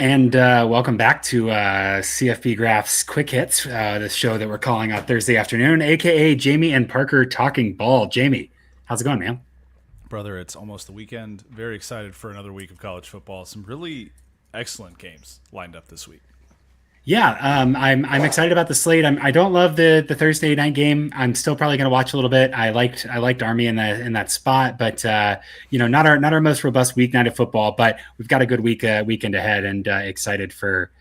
and welcome back to CFB Graph's Quick Hits, the show that we're calling on Thursday afternoon, aka Jamie and Parker Talking Ball. Jamie, how's it going, man? Brother, it's almost the weekend. Very excited for another week of college football. Some really excellent games lined up this week. Yeah, I'm excited about the slate. I don't love the Thursday night game. I'm still probably going to watch a little bit. I liked Army in that spot, but not our most robust weeknight of football. But we've got a good weekend ahead, and excited for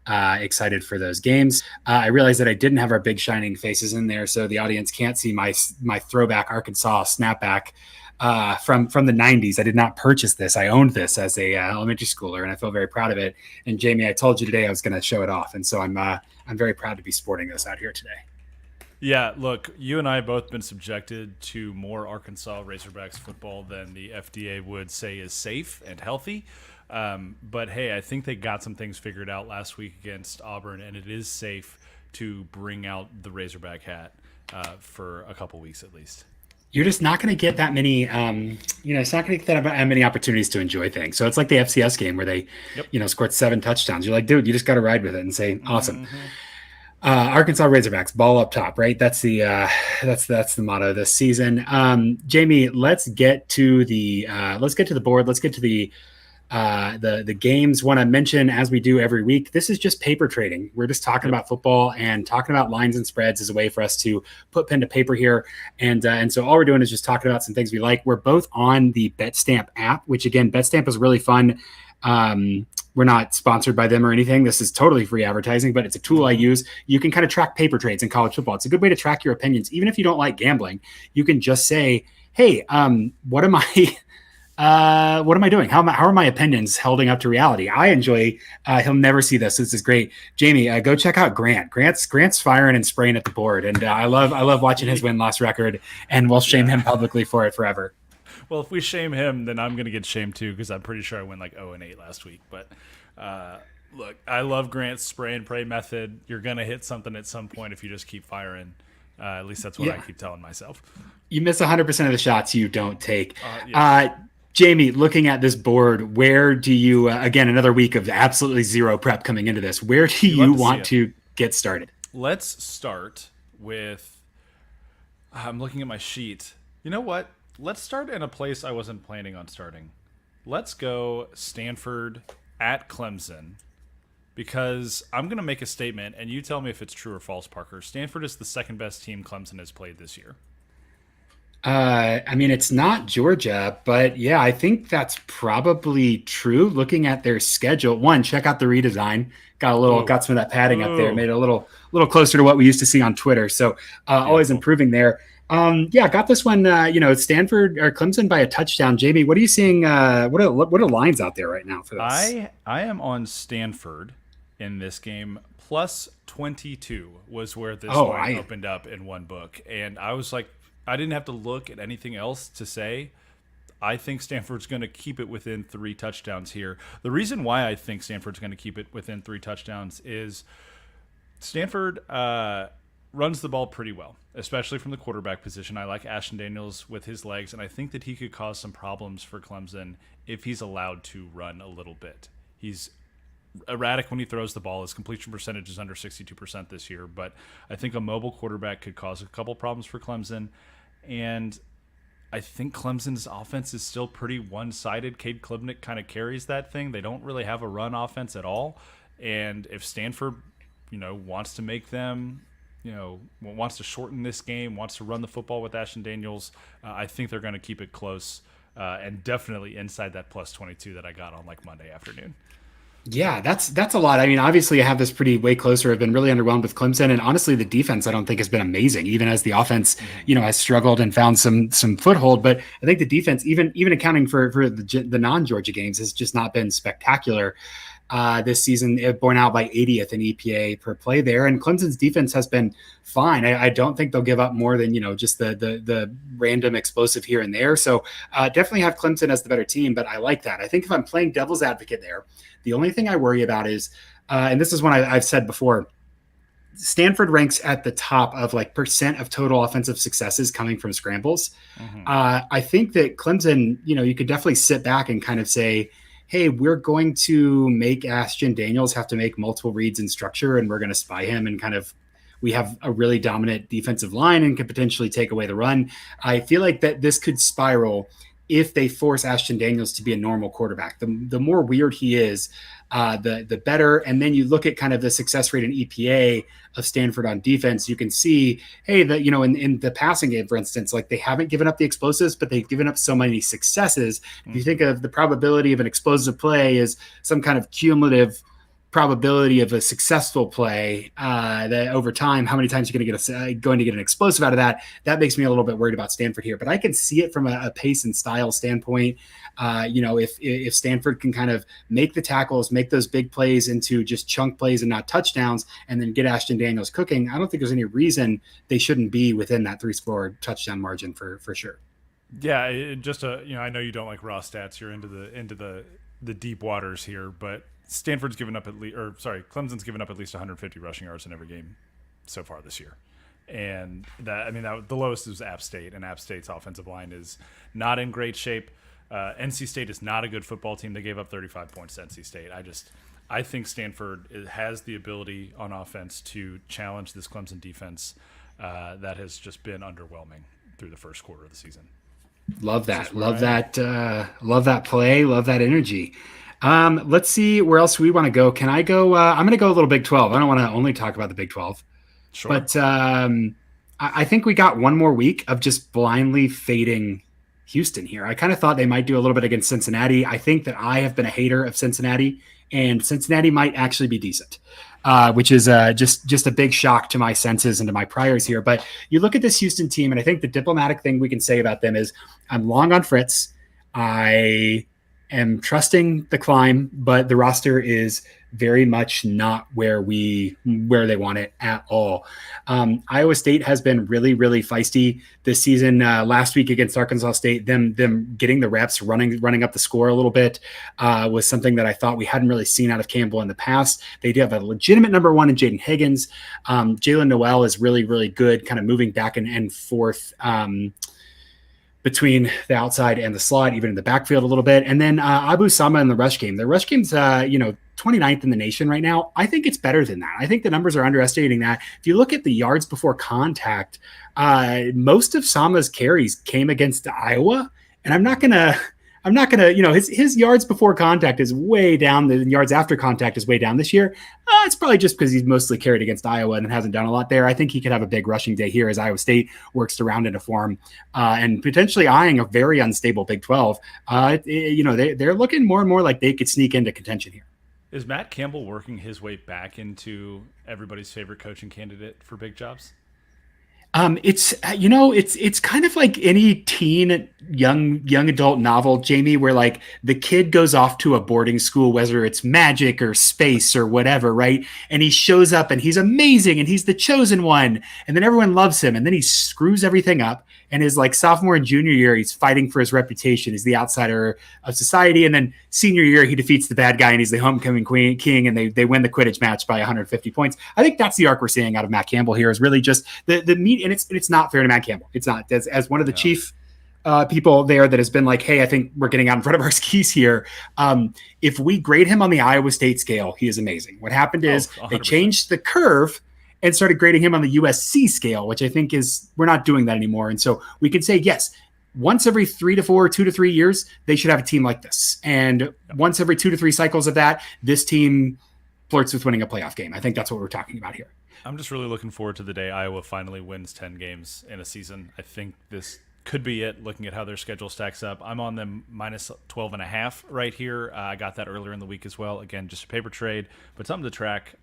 those games. I realized that I didn't have our big shining faces in there, so the audience can't see my throwback Arkansas snapback from the 90s. I did not purchase this. I owned this as a elementary schooler, and I feel very proud of it. And Jamie, I told you today I was going to show it off, and so I'm very proud to be sporting this out here today. Yeah, look, you and I have both been subjected to more Arkansas Razorbacks football than the FDA would say is safe and healthy. But hey, I think they got some things figured out last week against Auburn, and it is safe to bring out the Razorback hat for a couple weeks at least. You're just not going to get that many, it's not going to get that many opportunities to enjoy things. So it's like the FCS game where they, Yep. scored 7 touchdowns. You're like, dude, you just got to ride with it and say, awesome. Arkansas Razorbacks, ball up top, right? That's the motto this season. Jamie, let's get to the board. Let's get to the games. Want to mention, as we do every week, this is just paper trading. We're just talking about football and talking about lines and spreads as a way for us to put pen to paper here. And so all we're doing is just talking about some things we like. We're both on the BetStamp app, which again, BetStamp is really fun. We're not sponsored by them or anything. This is totally free advertising, but it's a tool I use. You can kind of track paper trades in college football. It's a good way to track your opinions. Even if you don't like gambling, you can just say, hey, what am I doing? How are my opinions holding up to reality? I enjoy. He'll never see this. This is great, Jamie. Go check out Grant. Grant's firing and spraying at the board, and I love watching his win-loss record. And we'll shame him publicly for it forever. Well, if we shame him, then I'm going to get shamed too because I'm pretty sure I went like 0-8 last week. But look, I love Grant's spray and pray method. You're going to hit something at some point if you just keep firing. At least that's what I keep telling myself. You miss 100% of the shots you don't take. Yeah. Jamie, looking at this board, where do you, again, another week of absolutely zero prep coming into this, where do you want to get started? Let's start with, I'm looking at my sheet. You know what? Let's start in a place I wasn't planning on starting. Let's go Stanford at Clemson, because I'm going to make a statement, and you tell me if it's true or false, Parker. Stanford is the second best team Clemson has played this year. It's not Georgia, but yeah, I think that's probably true. Looking at their schedule, one, check out the redesign. Got some of that padding up there, made it a little closer to what we used to see on Twitter. So always improving there. Got this one. Stanford or Clemson by a touchdown. Jamie, what are you seeing? What are lines out there right now for this? I am on Stanford in this game. Plus 22 was where this line opened up in one book, and I was like, I didn't have to look at anything else to say. I think Stanford's going to keep it within 3 touchdowns here. The reason why I think Stanford's going to keep it within 3 touchdowns is Stanford runs the ball pretty well, especially from the quarterback position. I like Ashton Daniels with his legs, and I think that he could cause some problems for Clemson if he's allowed to run a little bit. He's erratic when he throws the ball. His completion percentage is under 62% this year, but I think a mobile quarterback could cause a couple problems for Clemson. And I think Clemson's offense is still pretty one-sided. Cade Klubnik kind of carries that thing. They don't really have a run offense at all. And if Stanford, wants to make them, wants to shorten this game, wants to run the football with Ashton Daniels, I think they're going to keep it close and definitely inside that plus 22 that I got on like Monday afternoon. Yeah, that's a lot. Obviously I have this way closer. I've been really underwhelmed with Clemson, and honestly, the defense I don't think has been amazing, even as the offense, has struggled and found some foothold. But I think the defense, even accounting for the non-Georgia games, has just not been spectacular this season. Borne out by 80th in EPA per play there, and Clemson's defense has been fine. I don't think they'll give up more than just the random explosive here and there. So definitely have Clemson as the better team, but I like that. I think if I'm playing devil's advocate there, the only thing I worry about is, and this is one I've said before, Stanford ranks at the top of percent of total offensive successes coming from scrambles. I think that Clemson, you could definitely sit back and kind of say, hey, we're going to make Ashton Daniels have to make multiple reads in structure, and we're going to spy him and kind of we have a really dominant defensive line and could potentially take away the run. I feel like that this could spiral if they force Ashton Daniels to be a normal quarterback. The more weird he is, the better. And then you look at kind of the success rate in EPA of Stanford on defense. You can see, hey, in the passing game, for instance, like they haven't given up the explosives, but they've given up so many successes. If you think of the probability of an explosive play as some kind of cumulative probability of a successful play, that over time, how many times you're going to get an explosive out of that. That makes me a little bit worried about Stanford here, but I can see it from a pace and style standpoint. If Stanford can kind of make the tackles, make those big plays into just chunk plays and not touchdowns, and then get Ashton Daniels cooking, I don't think there's any reason they shouldn't be within that 3-score touchdown margin for sure. Yeah, I know you don't like raw stats. You're into the deep waters here, but Stanford's given up Clemson's given up at least 150 rushing yards in every game so far this year. And the lowest is App State, and App State's offensive line is not in great shape. NC State is not a good football team. They gave up 35 points to NC State. I think Stanford has the ability on offense to challenge this Clemson defense that has just been underwhelming through the first quarter of the season. Love that. Love that. Love that play. Love that energy. Let's see where else we want to go. Can I go? I'm going to go a little Big 12. I don't want to only talk about the Big 12. Sure. But I think we got one more week of just blindly fading Houston here. I kind of thought they might do a little bit against Cincinnati. I think that I have been a hater of Cincinnati, and Cincinnati might actually be decent, which is just a big shock to my senses and to my priors here. But you look at this Houston team, and I think the diplomatic thing we can say about them is I'm long on Fritz. I am trusting the climb, but the roster is very much not where they want it at all. Iowa State has been really, really feisty this season. Last week against Arkansas State, them getting the reps, running up the score a little bit, was something that I thought we hadn't really seen out of Campbell in the past. They do have a legitimate number one in Jaden Higgins. Jalen Noel is really, really good, kind of moving back and forth between the outside and the slot, even in the backfield a little bit. And then Abu Sama in the rush game. The rush game's 29th in the nation right now. I think it's better than that. I think the numbers are underestimating that. If you look at the yards before contact, most of Sama's carries came against Iowa. And I'm not gonna, his yards before contact is way down. The yards after contact is way down this year. It's probably just because he's mostly carried against Iowa and hasn't done a lot there. I think he could have a big rushing day here as Iowa State works to round into form, and potentially eyeing a very unstable Big 12. They're looking more and more like they could sneak into contention here. Is Matt Campbell working his way back into everybody's favorite coaching candidate for big jobs? It's kind of like any teen young adult novel, Jamie, where like the kid goes off to a boarding school, whether it's magic or space or whatever, right? And he shows up and he's amazing and he's the chosen one, and then everyone loves him, and then he screws everything up. And his like sophomore and junior year, he's fighting for his reputation. He's the outsider of society. And then senior year, he defeats the bad guy and he's the homecoming king, and they win the Quidditch match by 150 points. I think that's the arc we're seeing out of Matt Campbell here, is really just the meat. And it's not fair to Matt Campbell. It's not. As one of the chief people there that has been like, hey, I think we're getting out in front of our skis here. If we grade him on the Iowa State scale, he is amazing. What happened is 100%. They changed the curve and started grading him on the USC scale, which I think we're not doing that anymore. And so we could say, yes, once every 3 to 4, 2 to 3 years, they should have a team like this. And once every 2 to 3 cycles of that, this team flirts with winning a playoff game. I think that's what we're talking about here. I'm just really looking forward to the day Iowa finally wins 10 games in a season. I think this could be it, looking at how their schedule stacks up. I'm on them minus 12.5 right here. I got that earlier in the week as well. Again, just a paper trade, but something to track.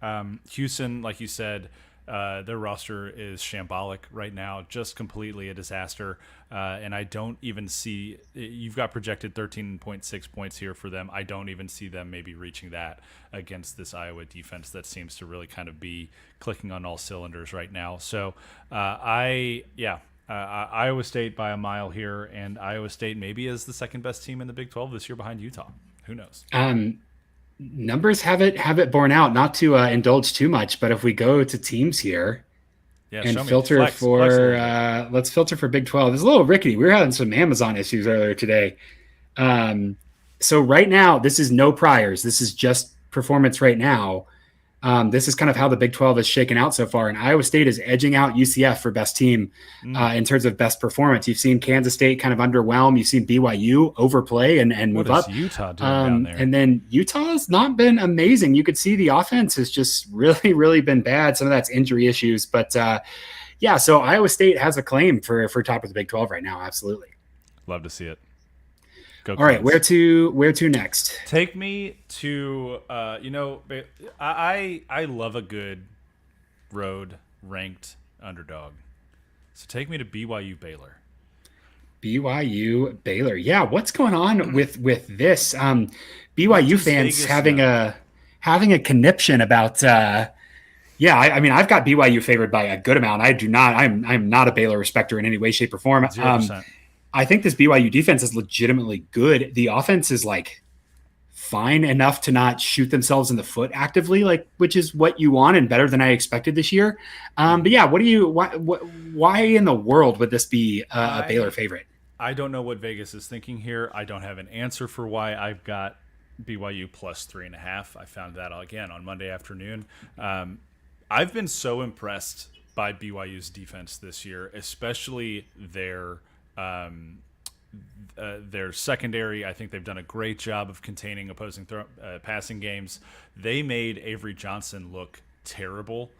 Houston, like you said, their roster is shambolic right now, just completely a disaster. And I don't even see, you've got projected 13.6 points here for them. I don't even see them maybe reaching that against this Iowa defense that seems to really kind of be clicking on all cylinders right now. So Iowa State by a mile here, and Iowa State maybe is the second best team in the Big 12 this year behind Utah. Who knows? Numbers have it borne out. Not to indulge too much, but if we go to teams here and filter let's filter for Big 12. It's a little rickety. We were having some Amazon issues earlier today. So right now, this is no priors. This is just performance right now. This is kind of how the Big 12 is shaken out so far. And Iowa State is edging out UCF for best team in terms of best performance. You've seen Kansas State kind of underwhelm. You've seen BYU overplay and move up. Utah doing down there? And then Utah's not been amazing. You could see the offense has just really, really been bad. Some of that's injury issues. But yeah, so Iowa State has a claim for top of the Big 12 right now. Absolutely. Love to see it. Go All right, where to next? Take me to I love a good road ranked underdog. So take me to BYU Baylor. BYU Baylor. Yeah, what's going on with this? BYU fans having a conniption about yeah, I mean, I've got BYU favored by a good amount. I do not. I'm not a Baylor respecter in any way, shape, or form. 0%. I think this BYU defense is legitimately good. The offense is like fine enough to not shoot themselves in the foot actively, like which is what you want and better than I expected this year. But yeah, why in the world would this be a Baylor favorite? I don't know what Vegas is thinking here. I don't have an answer for why I've got BYU plus 3.5. I found that again on Monday afternoon. I've been so impressed by BYU's defense this year, especially their secondary. I think they've done a great job of containing opposing passing games. They made Avery Johnson look terrible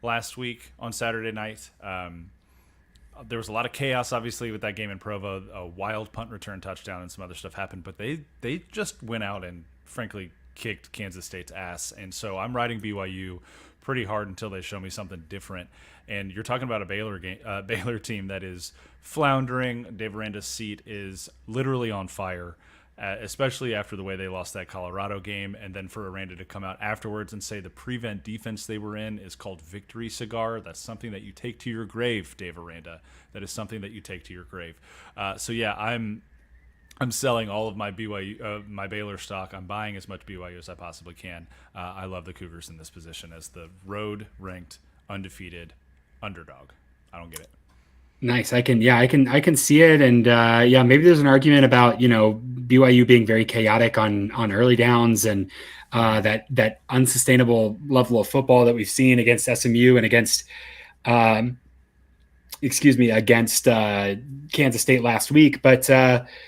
last week on Saturday night. There was a lot of chaos, obviously, with that game in Provo. A wild punt return touchdown and some other stuff happened, but they just went out and, frankly, kicked Kansas State's ass. And so I'm riding BYU pretty hard until they show me something different. And you're talking about a Baylor team that is floundering. Dave Aranda's seat is literally on fire, especially after the way they lost that Colorado game. And then for Aranda to come out afterwards and say the prevent defense they were in is called Victory Cigar. That's something that you take to your grave, Dave Aranda. That is something that you take to your grave. So yeah, I'm selling all of my BYU, my Baylor stock. I'm buying as much BYU as I possibly can. I love the Cougars in this position as the road-ranked, undefeated underdog. I don't get it. Nice. I can see it. And yeah, maybe there's an argument about, BYU being very chaotic on early downs and that unsustainable level of football that we've seen against SMU and against Kansas State last week. But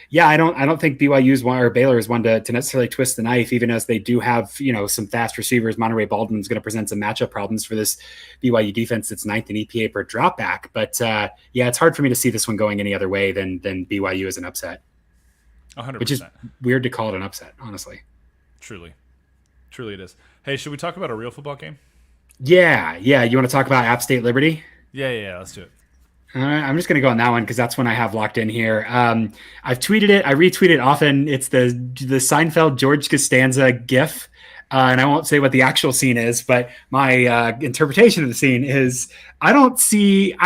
yeah, I don't think BYU's one or Baylor is one to necessarily twist the knife, even as they do have, some fast receivers. Monterey Baldwin's going to present some matchup problems for this BYU defense that's 9th in EPA per drop back. But yeah, it's hard for me to see this one going any other way than BYU as an upset. 100%. Which is weird to call it an upset, honestly. Truly it is. Hey, should we talk about a real football game? Yeah. You want to talk about App State Liberty? Yeah, let's do it. I'm just going to go on that one because that's one I have locked in here. I've tweeted it. I retweet it often. It's the Seinfeld George Costanza GIF. And I won't say what the actual scene is, but my interpretation of the scene is I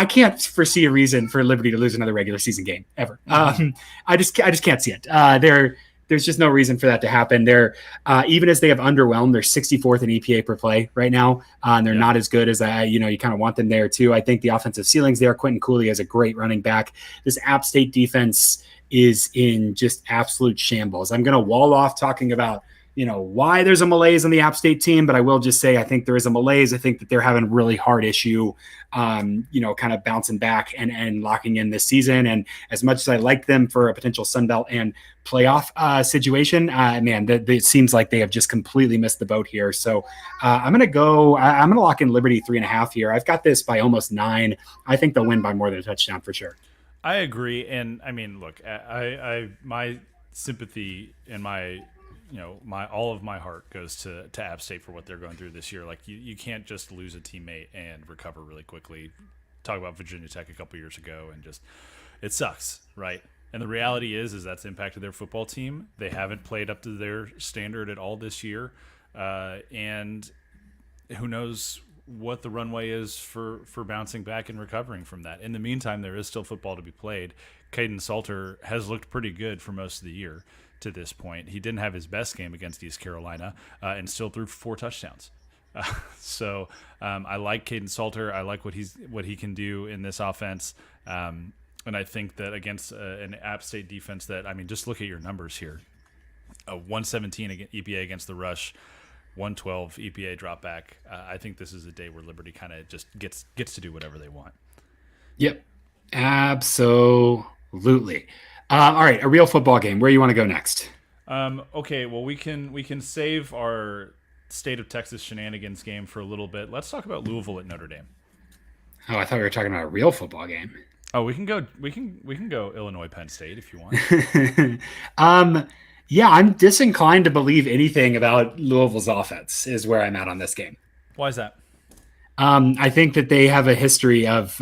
can't foresee a reason for Liberty to lose another regular season game ever. I just can't see it. There's just no reason for that to happen. They're even as they have underwhelmed, they're 64th in EPA per play right now. And they're not as good as you kind of want them there too. I think the offensive ceilings there. Quentin Cooley has a great running back. This App State defense is in just absolute shambles. I'm going to wall off talking about why there's a malaise on the App State team, but I will just say I think there is a malaise. I think that they're having a really hard issue, kind of bouncing back and locking in this season. And as much as I like them for a potential Sunbelt and playoff situation, it seems like they have just completely missed the boat here. So I'm going to lock in Liberty 3.5 here. I've got this by almost 9. I think they'll win by more than a touchdown for sure. I agree. And I mean, look, my sympathy and my all of my heart goes to App State for what they're going through this year. Like you can't just lose a teammate and recover really quickly. Talk about Virginia Tech a couple years ago and just it sucks, right? And the reality is that's impacted their football team. They haven't played up to their standard at all this year, and who knows what the runway is for bouncing back and recovering from that. In the meantime, there is still football to be played. Caden Salter has looked pretty good for most of the year. To this point, he didn't have his best game against East Carolina and still threw 4 touchdowns. So I like Caden Salter. I like what he can do in this offense. And I think that against an App State defense just look at your numbers here. a 117 EPA against the rush, 112 EPA drop back. I think this is a day where Liberty kind of just gets to do whatever they want. Yep, absolutely. All right, a real football game. Where you want to go next? Okay, well we can save our state of Texas shenanigans game for a little bit. Let's talk about Louisville at Notre Dame. Oh, I thought we were talking about a real football game. Oh, we can go Illinois Penn State if you want. Yeah, I'm disinclined to believe anything about Louisville's offense is where I'm at on this game. Why is that? I think that they have a history of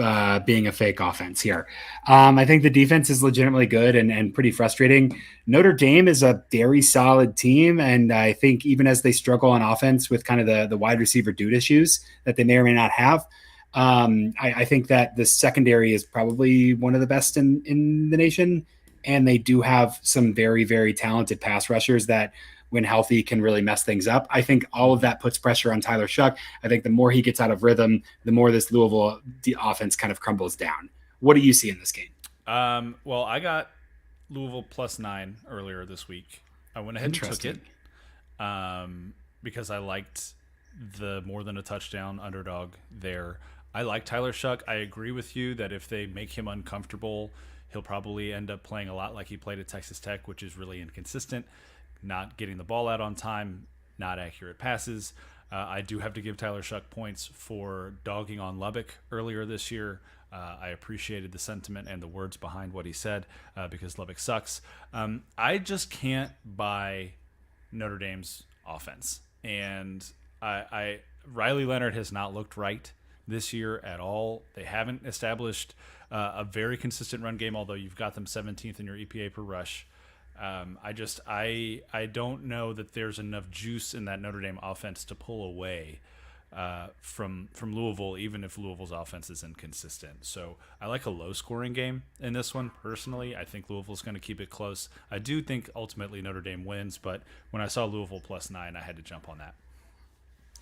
being a fake offense here. I think the defense is legitimately good and pretty frustrating. Notre Dame is a very solid team, and I think even as they struggle on offense with kind of the wide receiver dude issues that they may or may not have, I think that the secondary is probably one of the best in the nation, and they do have some very, very talented pass rushers that when healthy can really mess things up. I think all of that puts pressure on Tyler Shough. I think the more he gets out of rhythm, the more this Louisville offense kind of crumbles down. What do you see in this game? Well, I got Louisville +9 earlier this week. I went ahead and took it because I liked the more than a touchdown underdog there. I like Tyler Shough. I agree with you that if they make him uncomfortable, he'll probably end up playing a lot like he played at Texas Tech, which is really inconsistent. Not getting the ball out on time, not accurate passes. I do have to give Tyler Shough points for dogging on Lubbock earlier this year. I appreciated the sentiment and the words behind what he said because Lubbock sucks. I just can't buy Notre Dame's offense. And Riley Leonard has not looked right this year at all. They haven't established a very consistent run game, although you've got them 17th in your EPA per rush. I don't know that there's enough juice in that Notre Dame offense to pull away from Louisville, even if Louisville's offense is inconsistent. So I like a low-scoring game in this one, personally. I think Louisville's going to keep it close. I do think ultimately Notre Dame wins, but when I saw Louisville +9, I had to jump on that.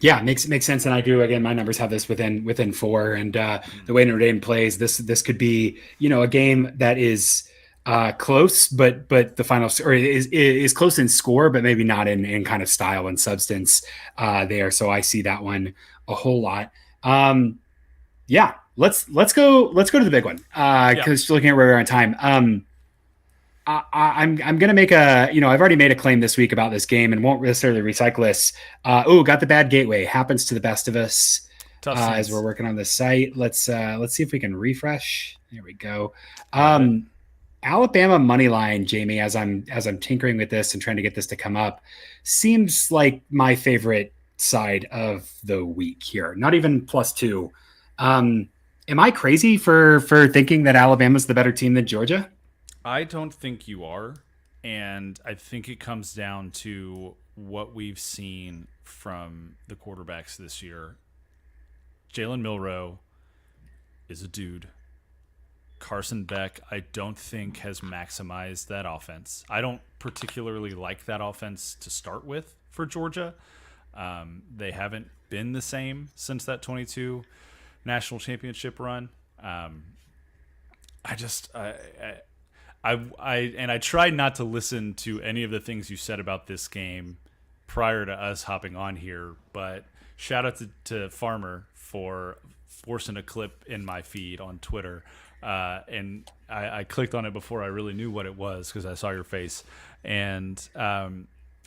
Yeah, makes sense. And I do, again, my numbers have this within 4, and the way Notre Dame plays, this could be, a game that is close, but the final or is close in score, but maybe not in kind of style and substance there. So I see that one a whole lot. Yeah, let's go to the big one because looking at where we're on time. I'm going to make I've already made a claim this week about this game and won't necessarily recycle this. Got the bad gateway. Happens to the best of us as we're working on this site. Let's see if we can refresh. There we go. Alabama money line, Jamie, as I'm tinkering with this and trying to get this to come up, seems like my favorite side of the week here. Not even +2. Am I crazy for thinking that Alabama's the better team than Georgia? I don't think you are, and I think it comes down to what we've seen from the quarterbacks this year. Jalen Milroe is a dude. Carson Beck, I don't think has maximized that offense. I don't particularly like that offense to start with for Georgia. They haven't been the same since that 22 national championship run. I tried not to listen to any of the things you said about this game prior to us hopping on here, but shout out to Farmer for forcing a clip in my feed on Twitter. And I clicked on it before I really knew what it was because I saw your face. And I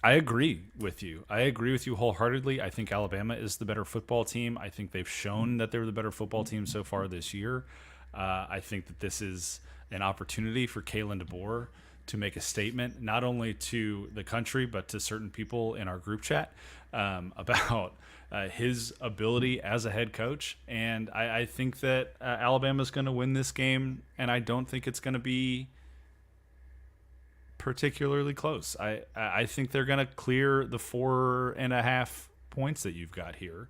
agree with you. I agree with you wholeheartedly. I think Alabama is the better football team. I think they've shown that they're the better football team so far this year. I think that this is an opportunity for Kalen DeBoer to make a statement, not only to the country, but to certain people in our group chat about his ability as a head coach. And I think that Alabama's going to win this game, and I don't think it's going to be particularly close. I think they're going to clear the 4.5 points that you've got here.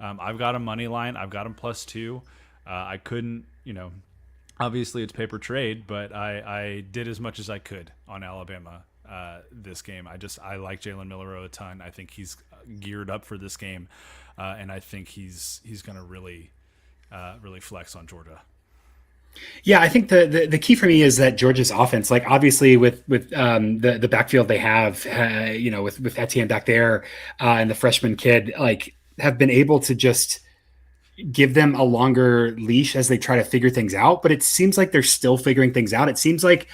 I've got a money line. I've got them +2. I couldn't, obviously it's paper trade, but I did as much as I could on Alabama this game. I like Jalen Milroe a ton. I think he's geared up for this game, and I think he's going to really flex on Georgia. Yeah, I think the key for me is that Georgia's offense, like obviously with the backfield they have, with Etienne back there and the freshman kid, like have been able to just give them a longer leash as they try to figure things out. But it seems like they're still figuring things out. It seems like,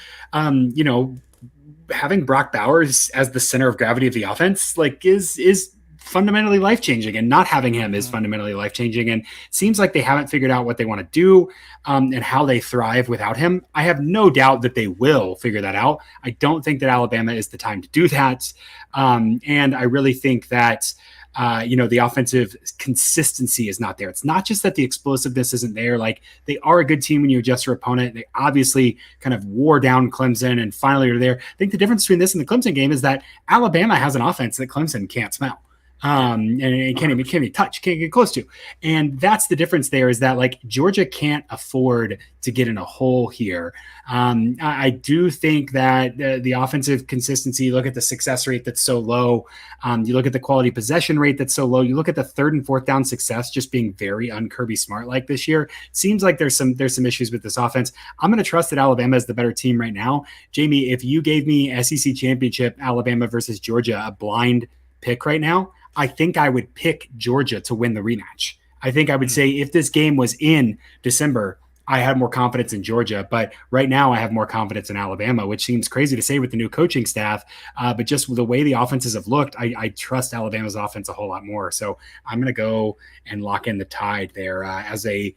having Brock Bowers as the center of gravity of the offense, like is fundamentally life changing, and not having him is fundamentally life changing. And it seems like they haven't figured out what they want to do and how they thrive without him. I have no doubt that they will figure that out. I don't think that Alabama is the time to do that, and I really think that the offensive consistency is not there. It's not just that the explosiveness isn't there. Like, they are a good team when you adjust your opponent. They obviously kind of wore down Clemson and finally are there. I think the difference between this and the Clemson game is that Alabama has an offense that Clemson can't smell. And it can't even touch, can't get close to. And that's the difference there, is that like Georgia can't afford to get in a hole here. I do think that the offensive consistency, look at the success rate that's so low. You look at the quality possession rate that's so low. You look at the 3rd and 4th down success just being very un-Kirby Smart like this year. It seems like there's some issues with this offense. I'm going to trust that Alabama is the better team right now. Jamie, if you gave me SEC championship, Alabama versus Georgia, a blind pick right now, I think I would pick Georgia to win the rematch. I think I would say if this game was in December, I had more confidence in Georgia. But right now I have more confidence in Alabama, which seems crazy to say with the new coaching staff. But just the way the offenses have looked, I trust Alabama's offense a whole lot more. So I'm going to go and lock in the Tide there as a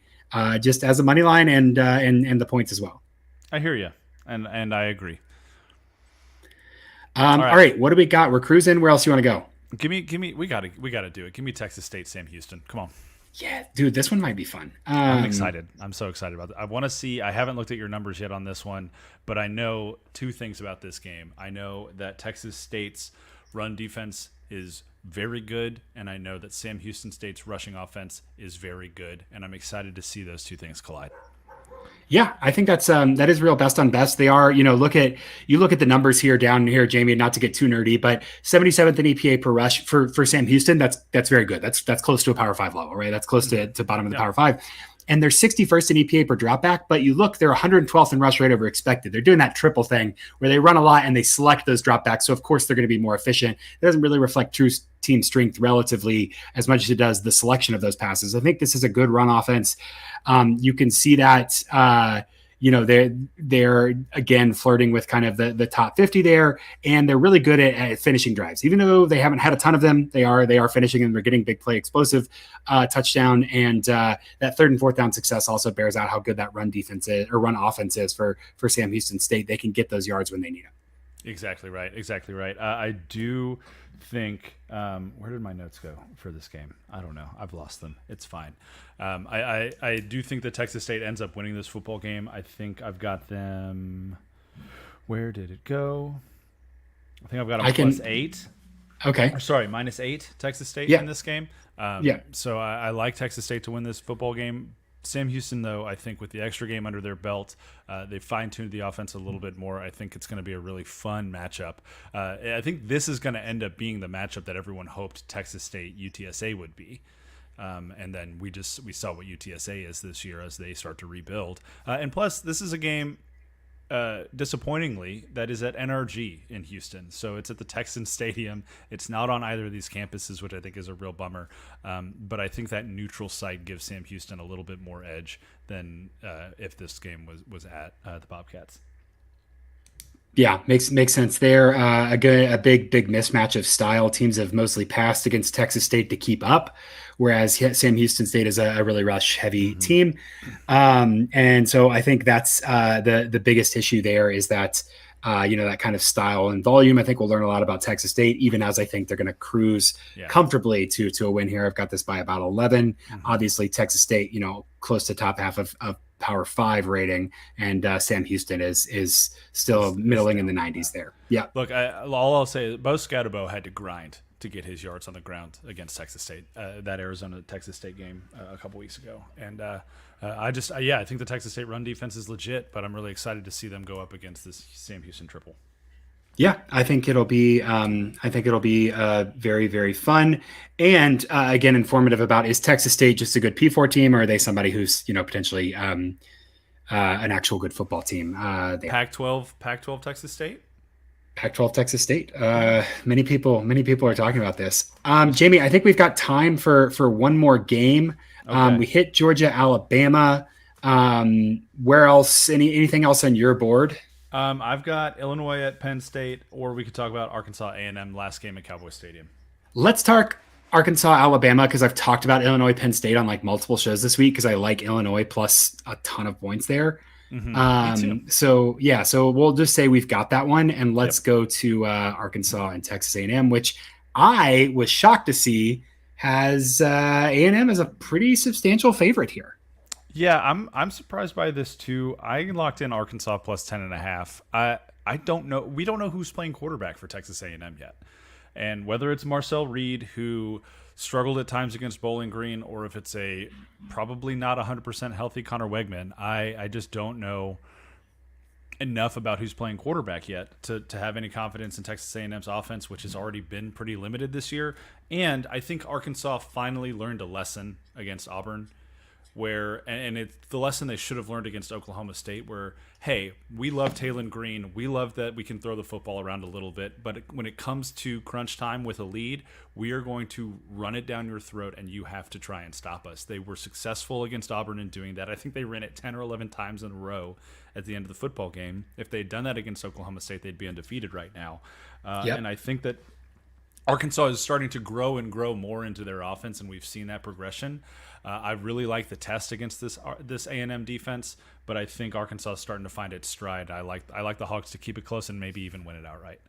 money line and the points as well. I hear you. And I agree. All right. What do we got? We're cruising. Where else you want to go? Give me. We gotta do it. Give me Texas State, Sam Houston. Come on. Yeah, dude, this one might be fun. I'm excited. I'm so excited about it. I want to see. I haven't looked at your numbers yet on this one, but I know 2 things about this game. I know that Texas State's run defense is very good, and I know that Sam Houston State's rushing offense is very good, and I'm excited to see those 2 things collide. Yeah, I think that is real best on best. They are, look at the numbers here down here, Jamie, not to get too nerdy, but 77th in EPA per rush for Sam Houston. That's very good. That's close to a Power 5 level, right? That's close to bottom of the Power 5. And they're 61st in EPA per dropback, but you look, they're 112th in rush rate over expected. They're doing that triple thing where they run a lot and they select those dropbacks. So of course they're going to be more efficient. It doesn't really reflect true team strength relatively as much as it does the selection of those passes. I think this is a good run offense. You can see that, they're again flirting with kind of the top 50 there, and they're really good at finishing drives. Even though they haven't had a ton of them, they are finishing, and they're getting big play explosive touchdown. And that 3rd and 4th down success also bears out how good that run defense is, or run offense is for Sam Houston State. They can get those yards when they need them. Exactly right. I do think where did my notes go for this game? I don't know. I've lost them. It's fine. I do think that Texas State ends up winning this football game. I think I've got them. Where did it go? I think I've got them +8. Okay. Sorry, -8 Texas State in this game. So I like Texas State to win this football game. Sam Houston, though, I think with the extra game under their belt, they fine-tuned the offense a little bit more. I think it's going to be a really fun matchup. I think this is going to end up being the matchup that everyone hoped Texas State UTSA would be. And then we saw what UTSA is this year as they start to rebuild. And plus, this is a game, disappointingly, that is at NRG in Houston. So it's at the Texan Stadium. It's not on either of these campuses, which I think is a real bummer. But I think that neutral site gives Sam Houston a little bit more edge than if this game was at the Bobcats. Yeah, makes sense there. A big mismatch of style. Teams have mostly passed against Texas State to keep up, whereas Sam Houston State is a really rush heavy team. And so I think that's the biggest issue there is that that kind of style and volume. I think we'll learn a lot about Texas State, even as I think they're going to cruise comfortably to a win here. I've got this by about 11. Obviously, Texas State, close to top half of Power 5 rating, and Sam Houston is still middling in the 90s there. Yeah. Look, all I'll say is Bo Scatterbo had to grind to get his yards on the ground against Texas State, that Arizona-Texas State game a couple weeks ago. And I think the Texas State run defense is legit, but I'm really excited to see them go up against this Sam Houston triple. Yeah, I think it'll be very, very fun, and again, informative about, is Texas State just a good P4 team, or are they somebody who's potentially an actual good football team. Pac-12 Texas State. Pac-12 Texas State. Many people are talking about this. Jamie, I think we've got time for one more game. Okay. We hit Georgia, Alabama. Where else? Anything else on your board? I've got Illinois at Penn State, or we could talk about Arkansas A&M last game at Cowboy Stadium. Let's talk Arkansas, Alabama, because I've talked about Illinois, Penn State on like multiple shows this week because I like Illinois plus a ton of points there. Mm-hmm. So we'll just say we've got that one, and let's go to Arkansas and Texas A&M, which I was shocked to see has A&M as a pretty substantial favorite here. Yeah, I'm surprised by this too. I locked in Arkansas plus 10.5. I don't know. We don't know who's playing quarterback for Texas A&M yet, and whether it's Marcel Reed, who struggled at times against Bowling Green, or if it's a probably not 100% healthy Connor Wegman. I just don't know enough about who's playing quarterback yet to have any confidence in Texas A&M's offense, which has already been pretty limited this year. And I think Arkansas finally learned a lesson against Auburn, and it's the lesson they should have learned against Oklahoma State, where, hey, we love Taylon Green. We love that we can throw the football around a little bit, but when it comes to crunch time with a lead, we are going to run it down your throat, and you have to try and stop us. They were successful against Auburn in doing that. I think they ran it 10 or 11 times in a row at the end of the football game. If they'd done that against Oklahoma State, they'd be undefeated right now. And I think that Arkansas is starting to grow and grow more into their offense, and we've seen that progression. I really like the test against this A&M defense, but I think Arkansas is starting to find its stride. I like the Hogs to keep it close and maybe even win it outright.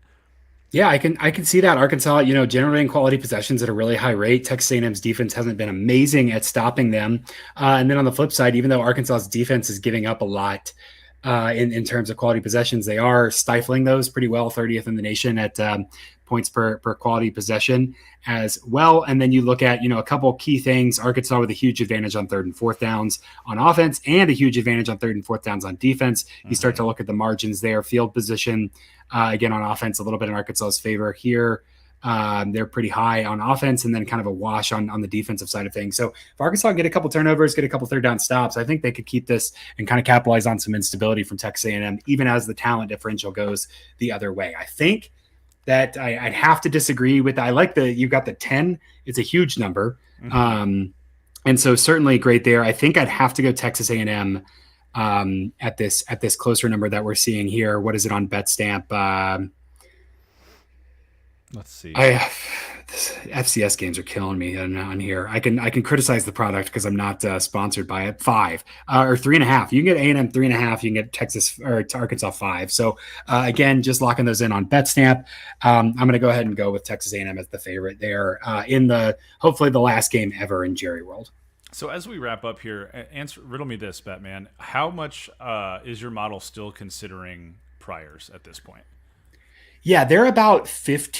Yeah, I can see that. Arkansas, generating quality possessions at a really high rate. Texas A&M's defense hasn't been amazing at stopping them. And then on the flip side, even though Arkansas's defense is giving up a lot in terms of quality possessions, they are stifling those pretty well, 30th in the nation at points per quality possession as well. And then you look at, a couple key things. Arkansas with a huge advantage on 3rd and 4th downs on offense and a huge advantage on 3rd and 4th downs on defense. You start to look at the margins there. Field position, again, on offense, a little bit in Arkansas's favor here. They're pretty high on offense and then kind of a wash on the defensive side of things. So if Arkansas can get a couple turnovers, get a couple 3rd down stops, I think they could keep this and kind of capitalize on some instability from Texas A&M, even as the talent differential goes the other way. I think that I'd have to disagree with that. I like you've got the 10. It's a huge number. Mm-hmm. And so certainly great there. I think I'd have to go Texas A&M at this closer number that we're seeing here. What is it on BetStamp? Let's see. FCS games are killing me on here. I can criticize the product because I'm not sponsored by it. 5 or 3.5. You can get A&M 3.5. You can get Texas or Arkansas 5. So again, just locking those in on BetStamp. I'm going to go ahead and go with Texas A&M as the favorite there in hopefully the last game ever in Jerry World. So as we wrap up here, riddle me this, Batman. How much is your model still considering priors at this point? Yeah, they're about 12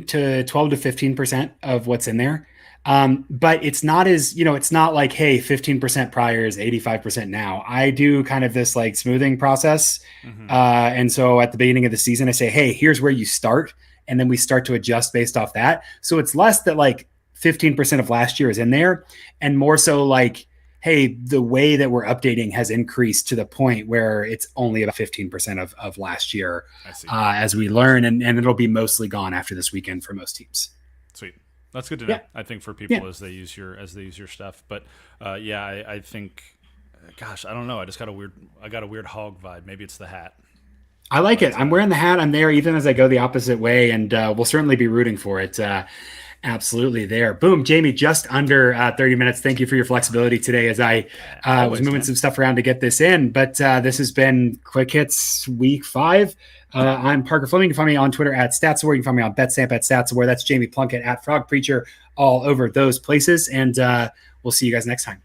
to 15% of what's in there. But it's not it's not like, hey, 15% prior is 85% now. I do kind of this like smoothing process. Mm-hmm. And so at the beginning of the season, I say, hey, here's where you start. And then we start to adjust based off that. So it's less that like 15% of last year is in there and more so like, hey, the way that we're updating has increased to the point where it's only about 15% of last year as we learn, and it'll be mostly gone after this weekend for most teams. Sweet. That's good to know. I think for people as they use your stuff. But I think, gosh, I don't know. I got a weird hog vibe. Maybe it's the hat. I like it. I'm wearing the hat. I'm there even as I go the opposite way, and we'll certainly be rooting for it. Absolutely there. Boom. Jamie, just under 30 minutes. Thank you for your flexibility today as I was moving some stuff around to get this in. But this has been Quick Hits Week 5. I'm Parker Fleming. You can find me on Twitter at StatsAware. You can find me on BetStamp at StatsAware. That's Jamie Plunkett at Frog Preacher, all over those places. And we'll see you guys next time.